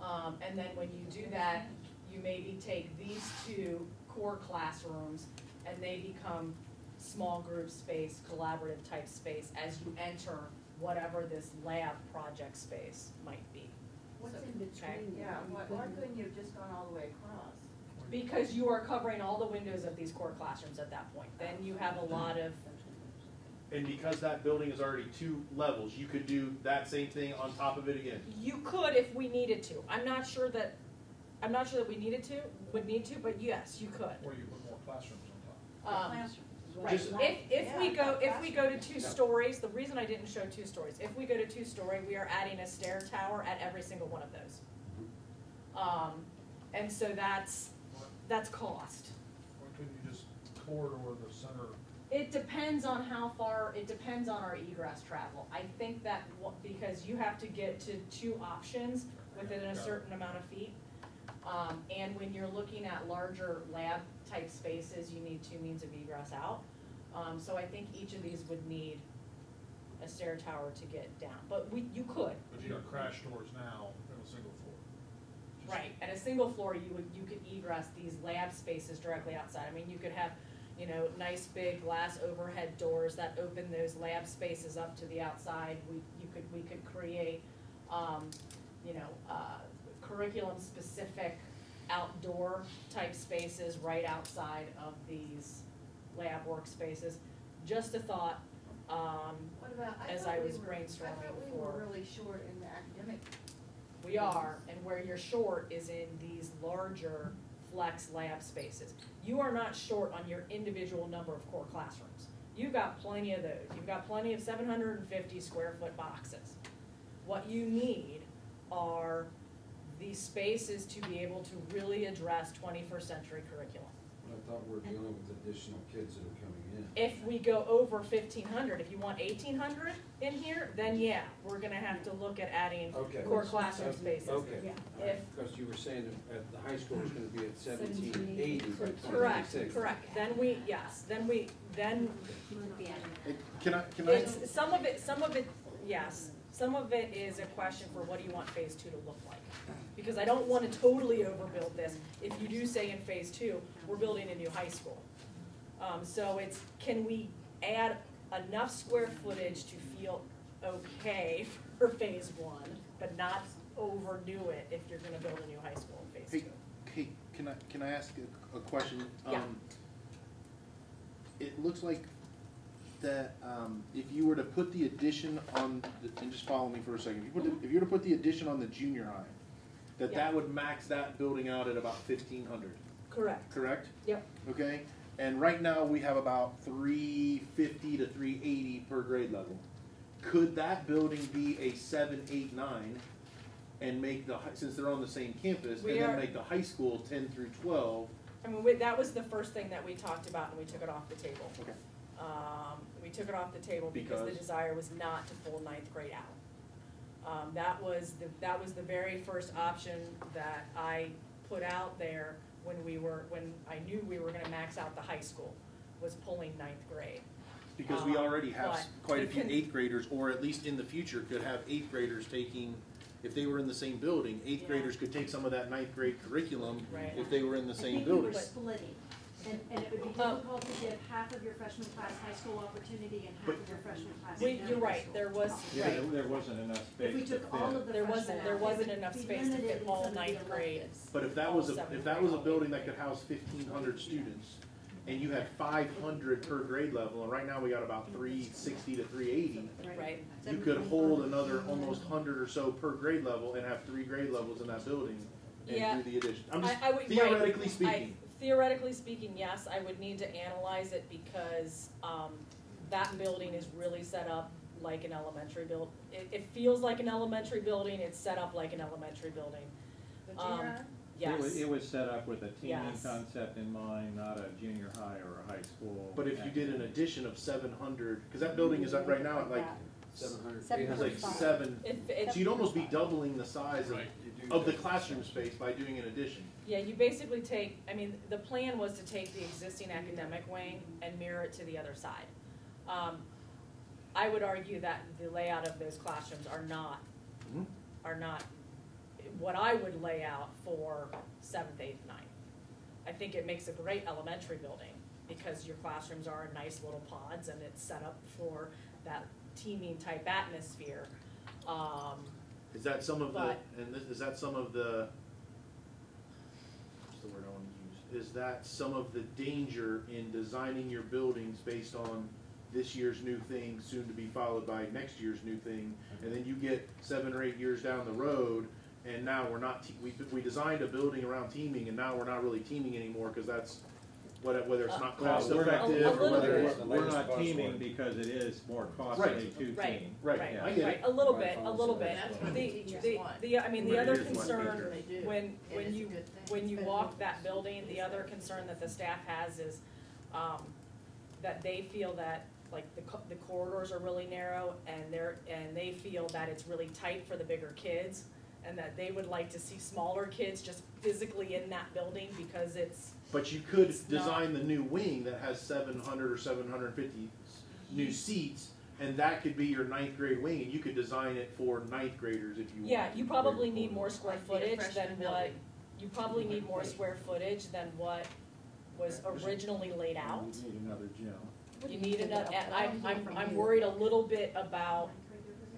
And then when you do that, you maybe take these 2 core classrooms and they become small group space, collaborative type space as you enter whatever this lab project space might be. What's in between? Yeah, why couldn't you have just gone all the way across? Because you are covering all the windows of these core classrooms at that point. Then you have a lot of, And because that building is already 2 levels, you could do that same thing on top of it again. you could if we needed to. I'm not sure that we would need to, but yes, you could. Or you put more classrooms on top. Classrooms. Right, Just- if we go to 2 stories, the reason I didn't show 2 stories, if we go to 2-story, we are adding a stair tower at every single one of those. And so that's cost. Or couldn't you just corridor the center? It depends on how far, it depends on our egress travel. I think that, because you have to get to 2 options within a certain amount of feet. And when you're looking at larger lab type spaces, you need 2 means of egress out. So I think each of these would need a stair tower to get down, but you could. But you got crash doors now in a single floor. Just- Right, at a single floor, you could egress these lab spaces directly outside. I mean, you could have, nice big glass overhead doors that open those lab spaces up to the outside. We could create, curriculum specific outdoor type spaces right outside of these lab workspaces. Just a thought, What about, as I was brainstorming I thought we before. were really short in the academic. We are, and where you're short is in these larger flex lab spaces. You are not short on your individual number of core classrooms. You've got plenty of those. You've got plenty of 750 square foot boxes. What you need are these spaces to be able to really address 21st century curriculum. But I thought we're dealing with additional kids that are coming in. If we go over 1,500, if you want 1,800 in here, then yeah, we're gonna have to look at adding Okay. core classroom spaces. Okay. Yeah. If- Because you were saying that at the high school it's gonna be at 1780 by 2026. Correct, then we, Can I? it's, some of it, yes, some of it is a question for what do you want phase 2 to look like? Because I don't wanna totally overbuild this. If you do say in phase 2, we're building a new high school. So it's, can we add enough square footage to feel okay for phase one, but not overdo it if you're gonna build a new high school in phase Hey, two. Kate, can I ask a question? Yeah. It looks like that, if you were to put the addition on, and just follow me for a second, if you were to put the addition on the junior high, Yeah. that would max that building out at about 1,500, Correct. correct? Yep. Okay, and right now we have about 350 to 380 per grade level. Could that building be a 7, 8, 9, and make the, since they're on the same campus, and then make the high school 10 through 12? I mean, that was the first thing that we talked about, and we took it off the table. Okay. We took it off the table because the Because? desire was not to pull ninth grade out. That was the very first option that I put out there when I knew we were gonna max out the high school, was pulling ninth grade. Because we already have But quite a you few can- 8th graders, or at least in the future could have 8th graders taking, if they were in the same building, 8th Yeah. graders could take some of that 9th grade curriculum Right. if they were in the I same think we were building. splitting, and it would be difficult to give half of your freshman class high school opportunity and half of your freshman class. You're right, there was, Yeah, right. there wasn't enough space If we to took all fit. of the There freshmen wasn't out, it enough would be space to limited fit in all some of the ninth grade. electives. But if that all was a, seventh if that grade, was a all building eighth that could grade. house 1,500 students, and you had 500 per grade level, and right now we got about 360 to 380, Right. you could hold another almost 100 or so per grade level and have 3 grade levels in that building Yeah. and do the addition. I'm just I would- right. theoretically speaking. Theoretically speaking, yes, I would need to analyze it because, that building is really set up like an elementary it feels like an elementary building, it's set up like an elementary building. The junior high? Yes. It was set up with a teaming Yes. concept in mind, not a junior high or a high school. But if you did an addition of 700, because that building is up right now at like, 700, Seven it's 800. like 7, It's, so you'd almost be doubling the size Right. of the classroom space by doing an addition. yeah, you basically take, I mean, the plan was to take the existing academic wing and mirror it to the other side. I would argue that the layout of those classrooms are not what I would lay out for 7th, 8th, 9th. I think it makes a great elementary building because your classrooms are in nice little pods and it's set up for that teaming type atmosphere. Is that some of the, But- and this, is that some of the, what's the word I want to use? Is that some of the danger in designing your buildings based on this year's new thing, soon to be followed by next year's new thing, and then you get 7 or 8 years down the road, and now we're not, we designed a building around teaming, and now we're not really teaming anymore, because that's, whether it's not Well, cost we're not- effective, a or little whether bit. it's. We're not teaming because it is more costly to Right. team. Right, Right, I get right, it. a little bit, a little bit. That's what The, the teachers the, want. I mean, the But it other is much concern, bigger. They do. when And it's a you, good thing. when you walk that building, the other concern that the staff has is, that they feel that, like, the corridors are really narrow, and they feel that it's really tight for the bigger kids, and that they would like to see smaller kids just physically in that building because it's, But you could It's not- design the new wing that has 700 or 750 new seats, and that could be your 9th grade wing, and you could design it for 9th graders if you want. yeah, you probably need more square Like be a footage freshman than what, building. you probably need more square footage than what was originally laid out. You need another gym. You need another, I'm worried a little bit about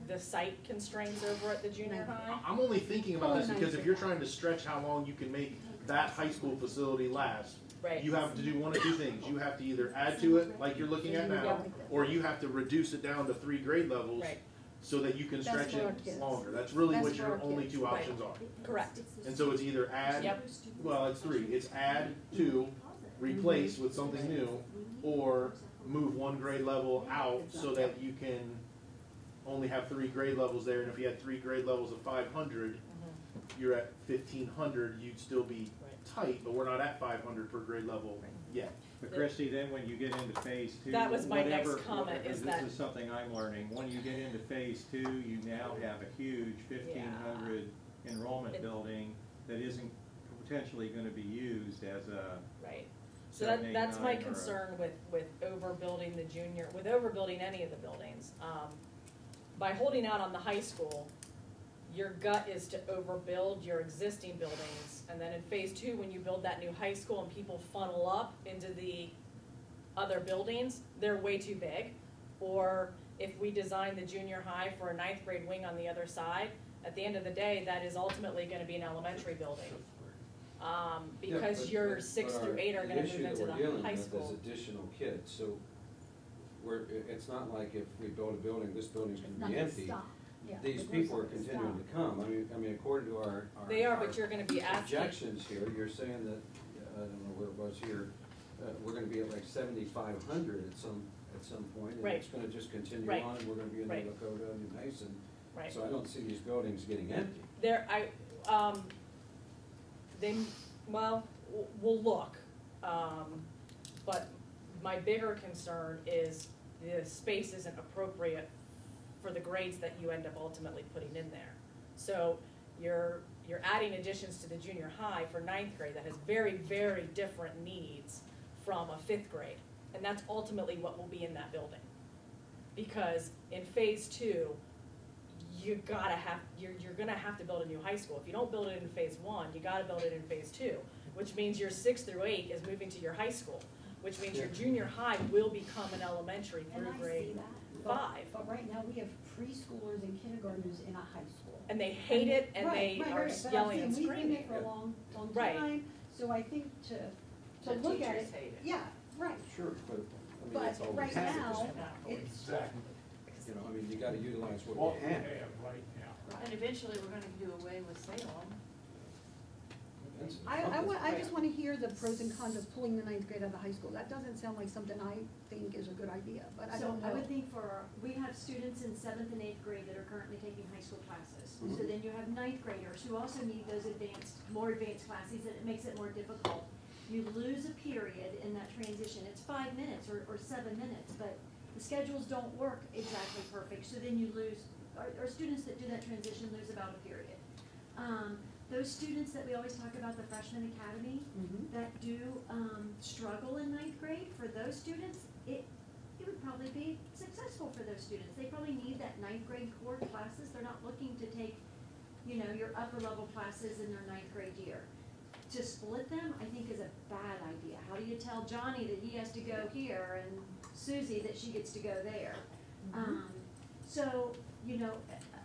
the site constraints over at the junior high. I'm only thinking about this because if you're trying to stretch how long you can make that high school facility last, Right. you have to do one of two things. You have to either add to it, like you're looking at now, or you have to reduce it down to 3 grade levels Right. so that you can That's stretch for our it kids. longer. That's really That's what for your our only kids. 2 Right. options are. Correct. And so it's either add, Yep. well, it's 3. It's add 2, replace with something new, or move 1 grade level out so that you can only have 3 grade levels there. And if you had 3 grade levels of 500, you're at 1,500, you'd still be tight, but we're not at 500 per grade level yet. But Christie, then when you get into phase 2, That was my next whatever- comment, is that- This is something I'm learning, when you get into phase 2, you now have a huge 1,500 enrollment It- building that isn't potentially gonna be used as a, Right. So 7, 8, that's my 9, or a- concern with overbuilding the junior, with overbuilding any of the buildings. By holding out on the high school, your gut is to overbuild your existing buildings. And then in phase 2, when you build that new high school and people funnel up into the other buildings, they're way too big. Or if we design the junior high for a 9th grade wing on the other side, at the end of the day, that is ultimately gonna be an elementary building. Because your 6 through 8 are gonna move into the high The issue that we're dealing with school. is additional kids, so it's not like if we build a building, this building's It's gonna not be gonna empty. stop. Yeah, These the people are growth doesn't continuing to stop. come. I mean, according to our. They are, but you're gonna be asking. Projections here, you're saying that, I don't know where it was here, we're gonna be at like 7,500 at some point. And Right. it's gonna just continue Right. on, and we're gonna be in New Right. Lakota, New Mason. Right. So I don't see these buildings getting empty. We'll look, but my bigger concern is the space isn't appropriate for the grades that you end up ultimately putting in there. So you're adding additions to the junior high for 9th grade that has very, very different needs from a 5th grade. And that's ultimately what will be in that building. Because in phase 2, you're gonna have to build a new high school. If you don't build it in phase 1, you gotta build it in phase 2, which means your 6 through 8 is moving to your high school, which means your junior high will become an elementary And through I see grade that. 5. But right now, we have preschoolers and kindergartners in a high school. And they hate it, and they Right, are right, but I'm yelling and saying we've been there screaming. for a long, long Right. time, so I think to The look at teachers it, hate it. yeah, right. Sure, but, I mean, But that's all we right have. now, it's, You know, I mean, you gotta utilize What what we you have. have right now. And eventually, we're gonna do away with Salem. That's- I just wanna hear the pros and cons of pulling the 9th grade out of the high school. That doesn't sound like something I think is a good idea, but I don't know. So I would think we have students in 7th and 8th grade that are currently taking high school classes. So Mhm. then you have 9th graders who also need those more advanced classes, and it makes it more difficult. You lose a period in that transition. It's 5 minutes or 7 minutes, but the schedules don't work exactly perfect, so then you lose, our students that do that transition lose about a period. Those students that we always talk about, the freshman academy, Mhm. that do struggle in 9th grade, for those students, it would probably be successful for those students. They probably need that 9th grade core classes. They're not looking to take, your upper level classes in their 9th grade year. To split them, I think is a bad idea. How do you tell Johnny that he has to go here and Susie that she gets to go there? So,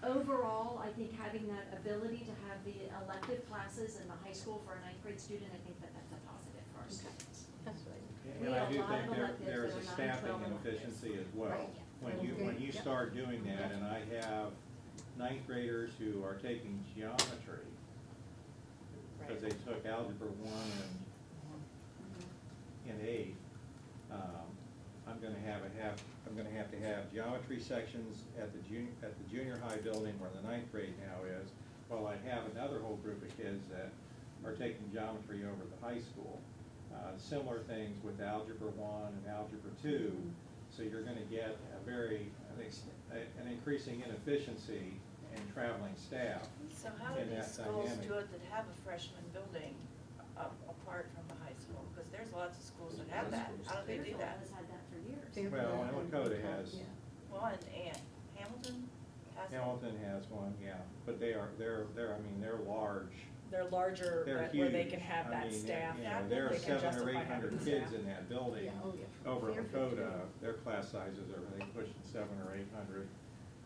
overall, I think having that ability to have the elective classes in the high school for a 9th grade student, I think that's a positive for our students. That's right. We And I have a do lot of think electives there's that a are 9, staffing 12 electives. inefficiency as well. Right. When you Yep. start doing that, and I have 9th graders who are taking geometry, because they took algebra 1 and 8, I'm gonna have to have geometry sections at the junior high building where the 9th grade now is, while I have another whole group of kids that are taking geometry over the high school. Similar things with algebra 1 and algebra 2, so you're gonna get an increasing inefficiency in traveling staff. So how do in these that schools dynamic. do it that have a freshman building apart from the high school? Because there's lots of schools that have that. How do they do Fairfield that? has had that for years. Well, and Lakota has. Yeah. Well, and Hamilton has it. Hamilton has one, yeah, but they're large. They're larger, They're where they huge. can have I that mean, staff. there are they can 700 or justify 800 having kids staff. in that building. Yeah, oh, yeah. Over in Fairfield, Lakota, too. their class sizes are, I think, pushing 700 or 800,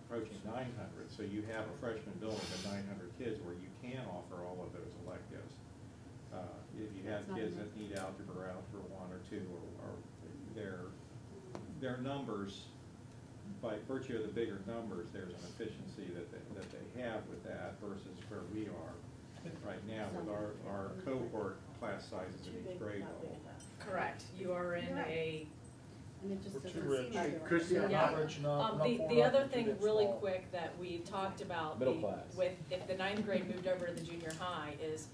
approaching 900. So you have a freshman building of 900 kids where you can offer all of those electives. If you have That's not kids enough. that need algebra 1 or 2, or their numbers, by virtue of the bigger numbers, there's an efficiency that they have with that versus where we are right now with our cohort class sizes Too at big, each grade not big level. enough. Correct, you are in You're right. a, And it just We're doesn't too seem rich. like it. Christy, Yeah. Not rich enough, not the poor other enough, too thing damn really small. quick that we talked about. Middle class. With, if the 9th grade moved over to the junior high, is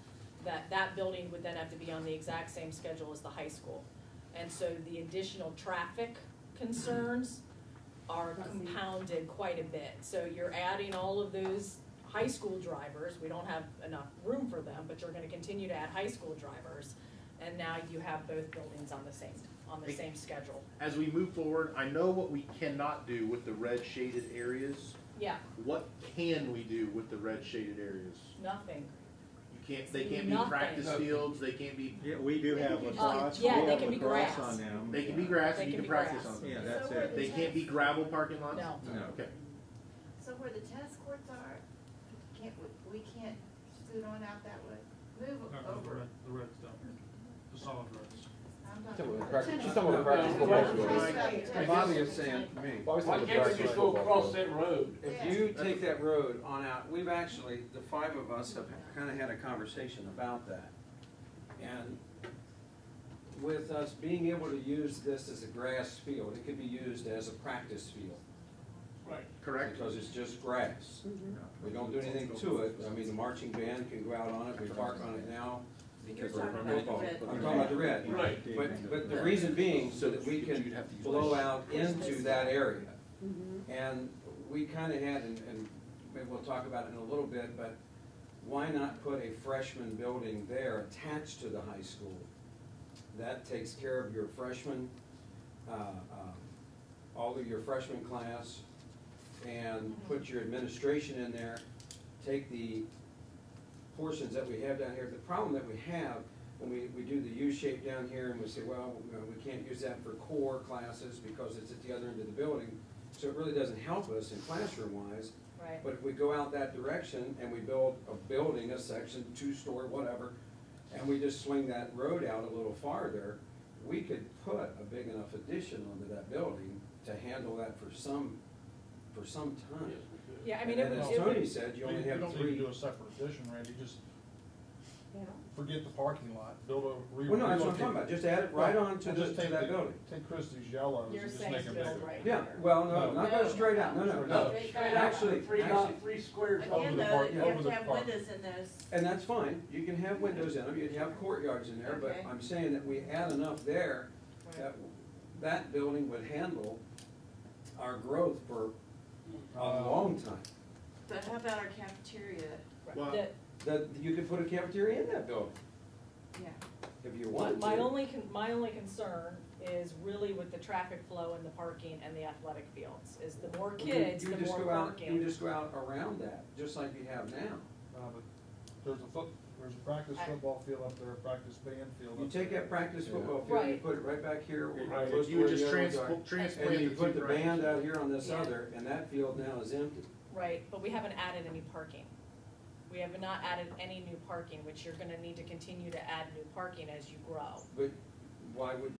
that building would then have to be on the exact same schedule as the high school. And so the additional traffic concerns are compounded quite a bit. So you're adding all of those high school drivers, we don't have enough room for them, but you're gonna continue to add high school drivers. And now you have both buildings on the same schedule. as we move forward, I know what we cannot do with the red shaded areas. Yeah, What can we do with the red shaded areas? nothing. You they can't be Nothing. practice fields, they can't be, Yeah, we do have lacrosse, we yeah, they have can be lacrosse grass. on them. they can be grass They and you can can be practice grass. on them. Yeah, that's So where it. the They can't be gravel parking lots? No. No. Okay. So where the tennis courts are, we can't scoot on out that way? Move Not the over. red, the red's down here, the solid reds. I'm She's talking talking about about the practice- tennis. she's talking about the practice football field. Bobby is saying to me, Bobby's Why talking about the can't we practice just go football across field. that road? if you take that road on out, we've actually, the five of us have kind of had a conversation about that. And with us being able to use this as a grass field, it could be used as a practice field. Right. Correct. Because it's just grass. We don't do anything to it. I mean, the marching band can go out on it, we park on it now. You're Because we're talking about the football. red. I'm talking about the red. Right. But the reason being, so that we can blow out into that area. And we kinda had, and maybe we'll talk about it in a little bit, but why not put a freshman building there attached to the high school? That takes care of your freshmen, all of your freshman class, and put your administration in there. Take the portions that we have down here. The problem that we have, when we do the U shape down here and we say, well, you know, we can't use that for core classes because it's at the other end of the building, so it really doesn't help us in classroom wise. Right. But if we go out that direction and we build a building, a section, 2-story, whatever, and we just swing that road out a little farther, we could put a big enough addition onto that building to handle that for some time. Yes, we could. Yeah, I mean, And as it Tony would, said, you You only have don't need three. to do a separate addition, Randy, just yeah. forget the parking lot, build a. Well, no, that's what I'm talking about, just add it right on to And the, just to take that the- building. Take Christie's yellows You're and just saying make them build bigger. right Yeah, here. well, no, No. not go straight out, no, No. Straight out, Actually, three squares. Over Again, the though, park- you over have the to have park. windows in those. and that's fine, you can have windows in them, you can have courtyards in there, but Okay. I'm saying that we add enough there that that building would handle our growth for a long time. But how about our cafeteria? Well, The- That, you could put a cafeteria in that building, Yeah. if you My wanted to. my only concern is really with the traffic flow and the parking and the athletic fields, is the more kids, You the just more go out, parking. you just go out around that, just like you have now. But there's a practice football field up there, a practice band field You up take there. that practice football field, you Right. put it right back here, Right. close to You would where just the others are. transplant And you the put two the band practices. out here on this Yeah. other, and that field now is empty. Right, but we haven't added any parking. We have not added any new parking, which you're gonna need to continue to add new parking as you grow. But why would